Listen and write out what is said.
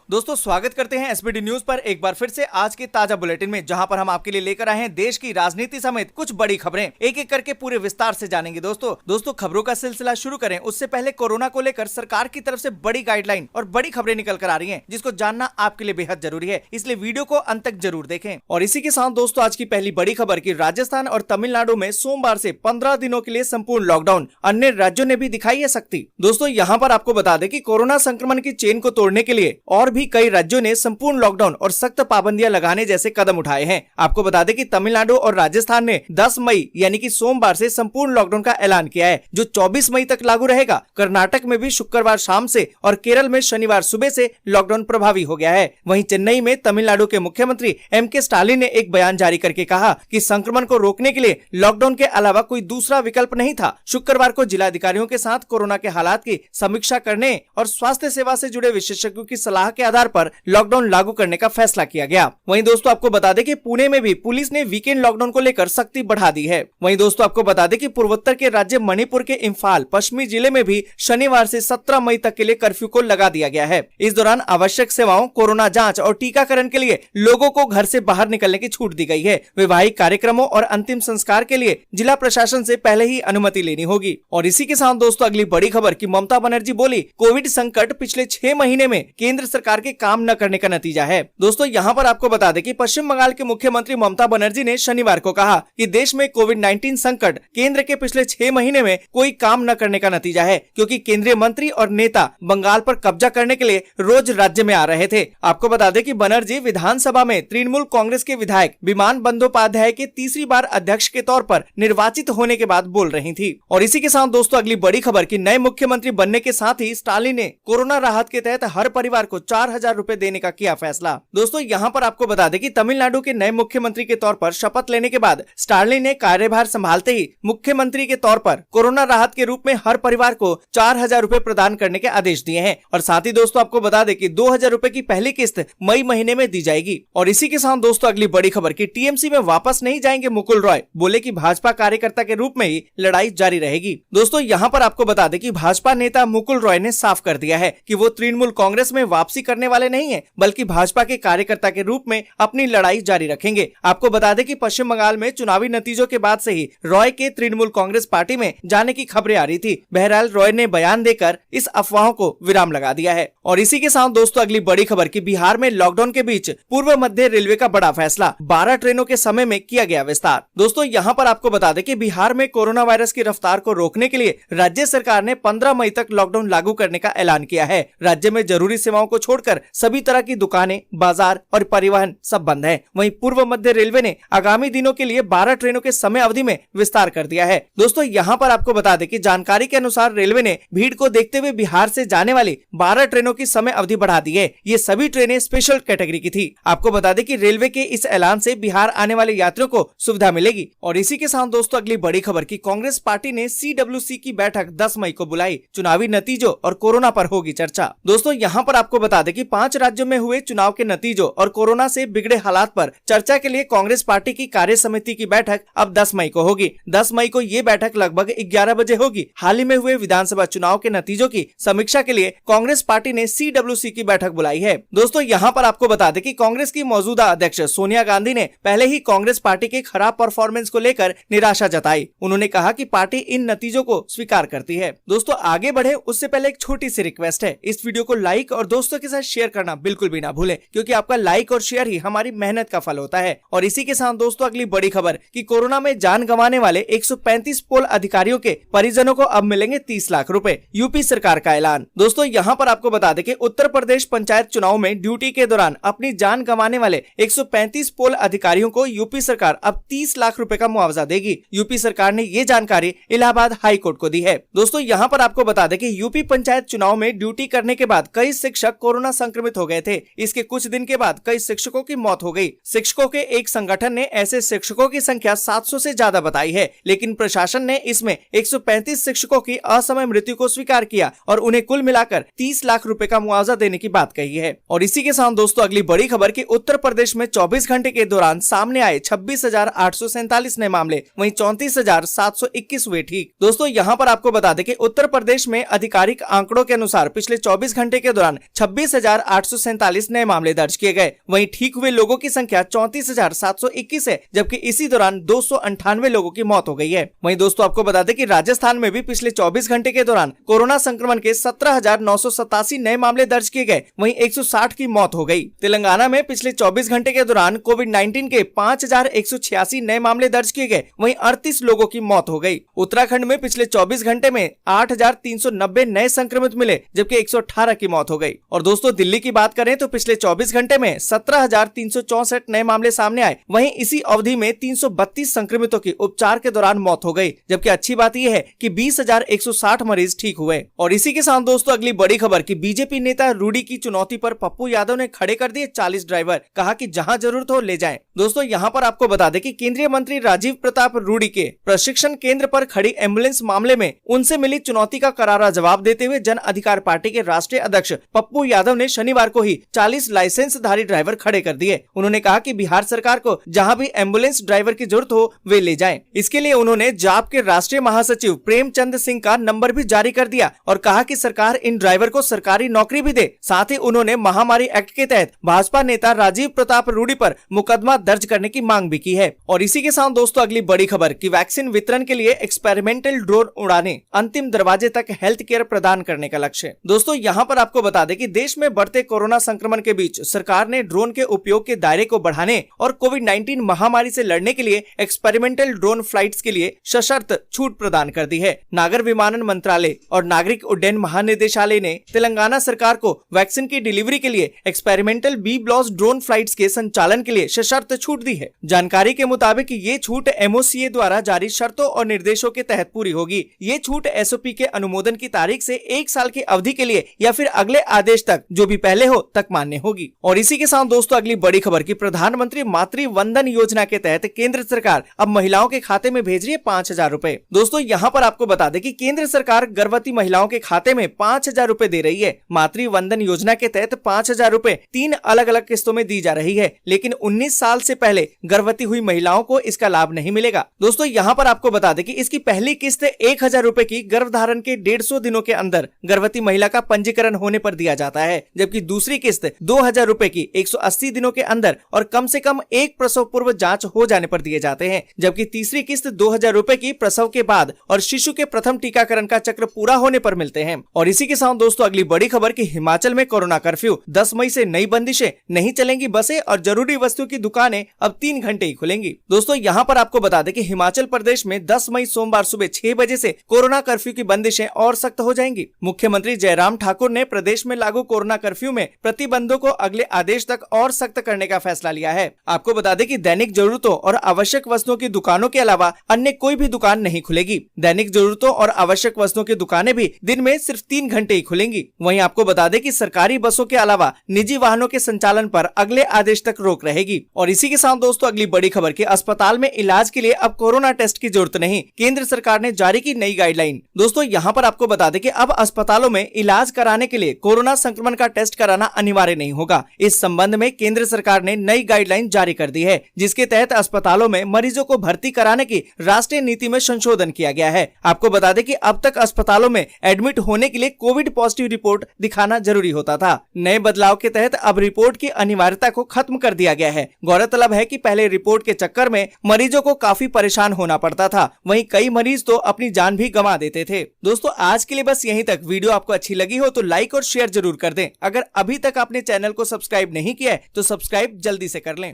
दोस्तों स्वागत करते हैं एसबीडी न्यूज पर एक बार फिर से आज के ताजा बुलेटिन में, जहां पर हम आपके लिए लेकर आए हैं देश की राजनीति समेत कुछ बड़ी खबरें। एक एक करके पूरे विस्तार से जानेंगे। दोस्तों खबरों का सिलसिला शुरू करें उससे पहले कोरोना को लेकर सरकार की तरफ से बड़ी गाइडलाइन और बड़ी खबरें निकल कर आ रही है, जिसको जानना आपके लिए बेहद जरूरी है, इसलिए वीडियो को अंत तक जरूर देखें। और इसी के साथ दोस्तों आज की पहली बड़ी खबर की राजस्थान और तमिलनाडु में सोमवार से 15 दिनों के लिए संपूर्ण लॉकडाउन, अन्य राज्यों ने भी दिखाई है शक्ति। दोस्तों यहाँ पर आपको बता दें कि कोरोना संक्रमण की चेन को तोड़ने के लिए और भी कई राज्यों ने संपूर्ण लॉकडाउन और सख्त पाबंदियां लगाने जैसे कदम उठाए हैं। आपको बता दें कि तमिलनाडु और राजस्थान ने 10 मई यानी कि सोमवार से संपूर्ण लॉकडाउन का ऐलान किया है, जो 24 मई तक लागू रहेगा। कर्नाटक में भी शुक्रवार शाम से और केरल में शनिवार सुबह से लॉकडाउन प्रभावी हो गया है। वहीं चेन्नई में तमिलनाडु के मुख्यमंत्री एम.के. स्टालिन ने एक बयान जारी करके कहा कि संक्रमण को रोकने के लिए लॉकडाउन के अलावा कोई दूसरा विकल्प नहीं था। शुक्रवार को जिलाधिकारियों के साथ कोरोना के हालात की समीक्षा करने और स्वास्थ्य सेवा से जुड़े विशेषज्ञों की सलाह के आधार पर लॉकडाउन लागू करने का फैसला किया गया। वहीं दोस्तों आपको बता दें कि पुणे में भी पुलिस ने वीकेंड लॉकडाउन को लेकर सख्ती बढ़ा दी है। वहीं दोस्तों आपको बता दें कि पूर्वोत्तर के राज्य मणिपुर के इम्फाल पश्चिमी जिले में भी शनिवार से 17 मई तक के लिए कर्फ्यू को लगा दिया गया है। इस दौरान आवश्यक सेवाओं, कोरोना जांच और टीकाकरण के लिए लोगों को घर से बाहर निकलने की छूट दी गई है। वैवाहिक कार्यक्रमों और अंतिम संस्कार के लिए जिला प्रशासन से पहले ही अनुमति लेनी होगी। और इसी के साथ दोस्तों अगली बड़ी खबर की ममता बनर्जी बोली, कोविड संकट पिछले 6 महीने में केंद्र सरकार के काम न करने का नतीजा है। दोस्तों यहाँ पर आपको बता दें कि पश्चिम बंगाल के मुख्यमंत्री ममता बनर्जी ने शनिवार को कहा कि देश में कोविड-19 संकट केंद्र के पिछले 6 महीने में कोई काम न करने का नतीजा है, क्योंकि केंद्रीय मंत्री और नेता बंगाल पर कब्जा करने के लिए रोज राज्य में आ रहे थे। आपको बता दें कि बनर्जी विधानसभा में तृणमूल कांग्रेस के विधायक विमान बंदोपाध्याय के तीसरी बार अध्यक्ष के तौर पर निर्वाचित होने के बाद बोल रही थी। और इसी के साथ दोस्तों अगली बड़ी खबर की नए मुख्यमंत्री बनने के साथ ही स्टालिन ने कोरोना राहत के तहत हर परिवार को 4,000 रूपए देने का किया फैसला। दोस्तों यहाँ पर आपको बता दें कि तमिलनाडु के नए मुख्यमंत्री के तौर पर शपथ लेने के बाद स्टालिन ने कार्यभार संभालते ही मुख्यमंत्री के तौर पर कोरोना राहत के रूप में हर परिवार को 4,000 रूपए प्रदान करने के आदेश दिए हैं। और साथ ही दोस्तों आपको बता दें कि 2,000 रूपए की पहली किस्त मई महीने में दी जाएगी। और इसी के साथ दोस्तों अगली बड़ी खबर की टीएमसी में वापस नहीं जाएंगे मुकुल रॉय, बोले कि भाजपा कार्यकर्ता के रूप में ही लड़ाई जारी रहेगी। दोस्तों यहाँ पर आपको बता दें कि भाजपा नेता मुकुल रॉय ने साफ कर दिया है कि वो तृणमूल कांग्रेस में वापसी करने वाले नहीं है, बल्कि भाजपा के कार्यकर्ता के रूप में अपनी लड़ाई जारी रखेंगे। आपको बता दें कि पश्चिम बंगाल में चुनावी नतीजों के बाद से ही रॉय के तृणमूल कांग्रेस पार्टी में जाने की खबरें आ रही थी। बहरहाल रॉय ने बयान देकर इस अफवाहों को विराम लगा दिया है। और इसी के साथ दोस्तों अगली बड़ी खबर की बिहार में लॉकडाउन के बीच पूर्व मध्य रेलवे का बड़ा फैसला, 12 ट्रेनों के समय में किया गया विस्तार। दोस्तों यहाँ पर आपको बता दें कि बिहार में कोरोना वायरस की रफ्तार को रोकने के लिए राज्य सरकार ने 15 मई तक लॉकडाउन लागू करने का ऐलान किया है। राज्य में जरूरी सेवाओं को छोड़कर सभी तरह की दुकानें, बाजार और परिवहन सब बंद है। वहीं पूर्व मध्य रेलवे ने आगामी दिनों के लिए 12 ट्रेनों के समय अवधि में विस्तार कर दिया है। दोस्तों यहाँ पर आपको बता दें कि जानकारी के अनुसार रेलवे ने भीड़ को देखते हुए बिहार से जाने वाली 12 ट्रेनों की समय अवधि बढ़ा दी है। ये सभी ट्रेनें स्पेशल कैटेगरी की थी। आपको बता दें कि रेलवे के इस ऐलान से बिहार आने वाले यात्रियों को सुविधा मिलेगी। और इसी के साथ दोस्तों अगली बड़ी खबर की कांग्रेस पार्टी ने CWC की बैठक 10 मई को बुलाई, चुनावी नतीजों और कोरोना पर होगी चर्चा। दोस्तों यहाँ पर आपको बता दें कि 5 राज्यों में हुए चुनाव के नतीजों और कोरोना से बिगड़े हालात पर चर्चा के लिए कांग्रेस पार्टी की कार्य समिति की बैठक अब 10 मई को होगी। 10 मई को ये बैठक लगभग 11 बजे होगी। हाल ही में हुए विधानसभा चुनाव के नतीजों की समीक्षा के लिए कांग्रेस पार्टी ने CWC की बैठक बुलाई है। दोस्तों यहाँ पर आपको बता दें कि कांग्रेस की मौजूदा अध्यक्ष सोनिया गांधी ने पहले ही कांग्रेस पार्टी के खराब परफॉर्मेंस को लेकर निराशा जताई। उन्होंने कहा कि पार्टी इन नतीजों को स्वीकार करती है। दोस्तों आगे बढ़े उससे पहले एक छोटी सी रिक्वेस्ट है, इस वीडियो को लाइक और दोस्तों के साथ शेयर करना बिल्कुल भी ना भूलें, क्योंकि आपका लाइक और शेयर ही हमारी मेहनत का फल होता है। और इसी के साथ दोस्तों अगली बड़ी खबर कि कोरोना में जान गंवाने वाले 135 पोल अधिकारियों के परिजनों को अब मिलेंगे 30 लाख रुपए, यूपी सरकार का ऐलान। दोस्तों यहाँ पर आपको बता दें कि उत्तर प्रदेश पंचायत चुनाव में ड्यूटी के दौरान अपनी जान गंवाने वाले 135 पोल अधिकारियों को यूपी सरकार अब 30 लाख रुपए का मुआवजा देगी। यूपी सरकार ने ये जानकारी इलाहाबाद हाई कोर्ट को दी है। दोस्तों यहाँ पर आपको बता दें कि यूपी पंचायत चुनाव में ड्यूटी करने के बाद कई शिक्षक कोरोना संक्रमित हो गए थे। इसके कुछ दिन के बाद कई शिक्षकों की मौत हो गई। शिक्षकों के एक संगठन ने ऐसे शिक्षकों की संख्या 700 से ज्यादा बताई है, लेकिन प्रशासन ने इसमें 135 शिक्षकों की असमय मृत्यु को स्वीकार किया और उन्हें कुल मिलाकर 30 लाख रुपए का मुआवजा देने की बात कही है। और इसी के साथ दोस्तों अगली बड़ी खबर की उत्तर प्रदेश में 24 घंटे के दौरान सामने आए 26,847 नए मामले, वहीं 34,721 हुए ठीक। दोस्तों यहाँ पर आपको बता दें कि उत्तर प्रदेश में आधिकारिक आंकड़ों के अनुसार पिछले 24 घंटे के दौरान 26 25,847 नए मामले दर्ज किए गए। वहीं ठीक हुए लोगों की संख्या 34,721 है, जबकि इसी दौरान 298 लोगों की मौत हो गई है। वहीं दोस्तों आपको बता दें कि राजस्थान में भी पिछले 24 घंटे के दौरान कोरोना संक्रमण के 17,987 नए मामले दर्ज किए गए। वहीं 160 की मौत हो गई। तेलंगाना में पिछले 24 घंटे के दौरान कोविड-19 के 5,186 नए मामले दर्ज किए गए। वहीं 38 लोगों की मौत हो गई। उत्तराखंड में पिछले 24 घंटे में 8,390 नए संक्रमित मिले, जबकि 118 की मौत हो गई। और दोस्तों दिल्ली की बात करें तो पिछले 24 घंटे में 17,364 नए मामले सामने आए। वहीं इसी अवधि में 332 संक्रमितों की उपचार के दौरान मौत हो गई। जबकि अच्छी बात यह है कि 20,160 मरीज ठीक हुए। और इसी के साथ दोस्तों अगली बड़ी खबर कि बीजेपी नेता रूडी की चुनौती पर पप्पू यादव ने खड़े कर दिए 40 ड्राइवर, कहा कि जहां जरूरत हो ले जाएं। दोस्तों यहां पर आपको बता दें कि केंद्रीय मंत्री राजीव प्रताप रूडी के प्रशिक्षण केंद्र पर खड़ी एम्बुलेंस मामले में उनसे मिली चुनौती का करारा जवाब देते हुए जन अधिकार पार्टी के राष्ट्रीय अध्यक्ष पप्पू यादव ने शनिवार को ही 40 लाइसेंसधारी ड्राइवर खड़े कर दिए। उन्होंने कहा कि बिहार सरकार को जहां भी एम्बुलेंस ड्राइवर की जरूरत हो वे ले जाएं। इसके लिए उन्होंने जाप के राष्ट्रीय महासचिव प्रेमचंद सिंह का नंबर भी जारी कर दिया और कहा कि सरकार इन ड्राइवर को सरकारी नौकरी भी दे। साथ ही उन्होंने महामारी एक्ट के तहत भाजपा नेता राजीव प्रताप रूडी पर मुकदमा दर्ज करने की मांग भी की है। और इसी के साथ दोस्तों अगली बड़ी खबर कि वैक्सीन वितरण के लिए एक्सपेरिमेंटल ड्रोन उड़ाने, अंतिम दरवाजे तक हेल्थ केयर प्रदान करने का लक्ष्य। दोस्तों यहाँ पर आपको बता दें कि देश में बढ़ते कोरोना संक्रमण के बीच सरकार ने ड्रोन के उपयोग के दायरे को बढ़ाने और कोविड-19 महामारी से लड़ने के लिए एक्सपेरिमेंटल ड्रोन फ्लाइट्स के लिए सशर्त छूट प्रदान कर दी है। नागर विमानन मंत्रालय और नागरिक उड्डयन महानिदेशालय ने तेलंगाना सरकार को वैक्सीन की डिलीवरी के लिए एक्सपेरिमेंटल बी-ब्लॉस ड्रोन फ्लाइट्स के संचालन के लिए सशर्त छूट दी है। जानकारी के मुताबिक ये छूट MOCA द्वारा जारी शर्तों और निर्देशों के तहत पूरी होगी। ये छूट SOP के अनुमोदन की तारीख से 1 साल की अवधि के लिए या फिर अगले आदेश तक, जो भी पहले हो, तक मान्य होगी। और इसी के साथ दोस्तों अगली बड़ी खबर की प्रधानमंत्री मातृ वंदन योजना के तहत केंद्र सरकार अब महिलाओं के खाते में भेज रही है 5,000 रूपए। दोस्तों यहाँ पर आपको बता दें कि केंद्र सरकार गर्भवती महिलाओं के खाते में 5,000 रूपए दे रही है। मातृ वंदन योजना के तहत 5,000 रूपए 3 अलग अलग किस्तों में दी जा रही है, लेकिन 19 साल से पहले गर्भवती हुई महिलाओं को इसका लाभ नहीं मिलेगा। दोस्तों यहाँ पर आपको बता दें कि इसकी पहली किस्त 1,000 रूपए की गर्भधारण के 150 दिनों के अंदर गर्भवती महिला का पंजीकरण होने पर दिया जाता है, जबकि दूसरी किस्त 2,000 रूपए की 180 दिनों के अंदर और कम से कम एक प्रसव पूर्व जांच हो जाने पर दिए जाते हैं, जबकि तीसरी किस्त 2,000 रूपए की प्रसव के बाद और शिशु के प्रथम टीकाकरण का चक्र पूरा होने पर मिलते हैं। और इसी के साथ दोस्तों अगली बड़ी खबर की हिमाचल में कोरोना कर्फ्यू, 10 मई से नई बंदिशें, नहीं चलेंगी बसें और जरूरी वस्तुओं की दुकानें अब 3 घंटे ही खुलेंगी। दोस्तों यहाँ पर आपको बता दें कि हिमाचल प्रदेश में 10 मई सोमवार सुबह 6 बजे से कोरोना कर्फ्यू की बंदिशें और सख्त हो जाएंगी। मुख्यमंत्री जयराम ठाकुर ने प्रदेश में लागू कोरोना कर्फ्यू में प्रतिबंधों को अगले आदेश तक और सख्त करने का फैसला लिया है। आपको बता दें कि दैनिक जरूरतों और आवश्यक वस्तुओं की दुकानों के अलावा अन्य कोई भी दुकान नहीं खुलेगी। दैनिक जरूरतों और आवश्यक वस्तुओं की दुकानें भी दिन में सिर्फ 3 घंटे ही खुलेंगी। वहीं आपको बता दें कि सरकारी बसों के अलावा निजी वाहनों के संचालन पर अगले आदेश तक रोक रहेगी। और इसी के साथ दोस्तों अगली बड़ी खबर की अस्पताल में इलाज के लिए अब कोरोना टेस्ट की जरूरत नहीं, केंद्र सरकार ने जारी की नई गाइडलाइन। दोस्तों यहाँ पर आपको बता दें कि अब अस्पतालों में इलाज कराने के लिए कोरोना संक्रमण का टेस्ट कराना अनिवार्य नहीं होगा। इस संबंध में केंद्र सरकार ने नई गाइडलाइन जारी कर दी है, जिसके तहत अस्पतालों में मरीजों को भर्ती कराने की राष्ट्रीय नीति में संशोधन किया गया है। आपको बता दें कि अब तक अस्पतालों में एडमिट होने के लिए कोविड पॉजिटिव रिपोर्ट दिखाना जरूरी होता था। नए बदलाव के तहत अब रिपोर्ट की अनिवार्यता को खत्म कर दिया गया है। गौरतलब है कि पहले रिपोर्ट के चक्कर में मरीजों को काफी परेशान होना पड़ता था। वहीं कई मरीज तो अपनी जान भी गंवा देते थे। दोस्तों आज के लिए बस यहीं तक। वीडियो आपको अच्छी लगी हो तो लाइक और शेयर जरूर कर दें। अगर अभी तक आपने चैनल को सब्सक्राइब नहीं किया है तो सब्सक्राइब जल्दी से कर लें।